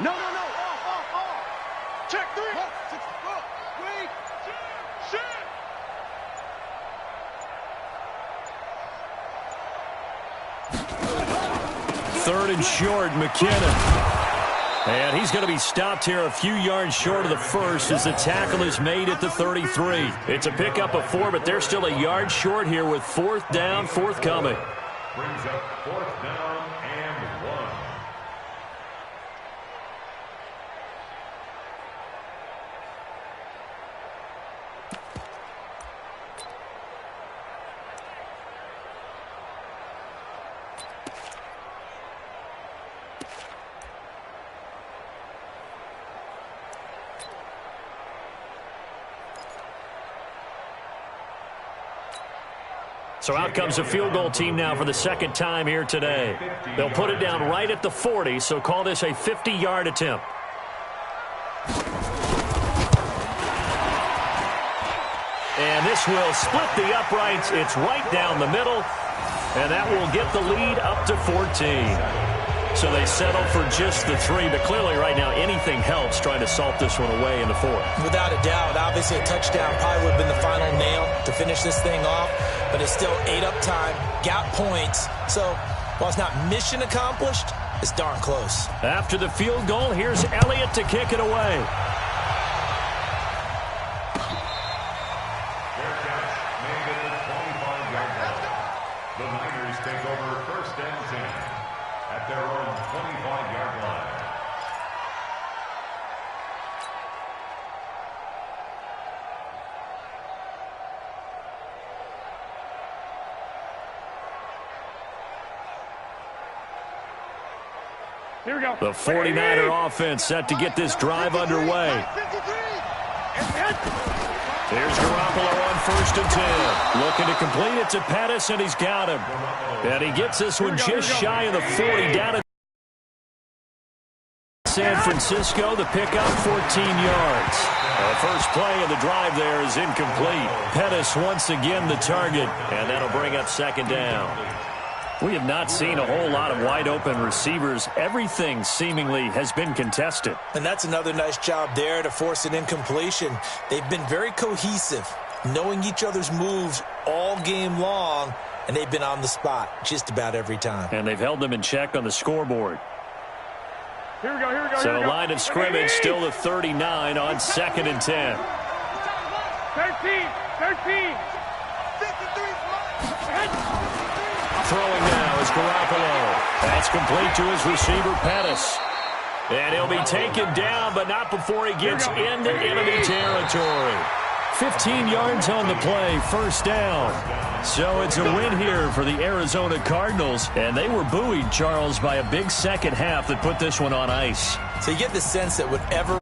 No. Check 3. Wait. Shit. Third and short, McKenna. And he's going to be stopped here a few yards short of the first as the tackle is made at the 33. It's a pickup of 4, but they're still a yard short here with 4th down forthcoming. Brings up 4th down and 1. So out comes the field goal team now for the 2nd time here today. They'll put it down right at the 40, so call this a 50-yard attempt. And this will split the uprights. It's right down the middle, and that will get the lead up to 14. So they settle for just the 3, but clearly right now anything helps trying to salt this one away in the 4th. Without a doubt, obviously a touchdown probably would have been the final nail to finish this thing off, but it's still 8 up time, got points. So while it's not mission accomplished, it's darn close. After the field goal, here's Elliott to kick it away. Fair catch made at the 25-yard line. The Niners take over 1st and 10 at their own 25-yard line. Here we go. The 49er offense set to get this drive underway. Here's Garoppolo on 1st and 10. Looking to complete it to Pettis, and he's got him. And he gets this one just shy of the 40 down at San Francisco. The pickup, 14 yards. The first play of the drive there is incomplete. Pettis once again the target, and that'll bring up 2nd down. We have not seen a whole lot of wide-open receivers. Everything seemingly has been contested. And that's another nice job there to force an incompletion. They've been very cohesive, knowing each other's moves all game long, and they've been on the spot just about every time. And they've held them in check on the scoreboard. Here we go, here we go, So here we go. line of scrimmage still to 39 on 2nd and 10. 13. Throwing now is Garoppolo. That's complete to his receiver, Pettis. And he'll be taken down, but not before he gets into enemy territory. 15 yards on the play, first down. So it's a win here for the Arizona Cardinals. And they were buoyed, Charles, by a big second half that put this one on ice. So you get the sense that whatever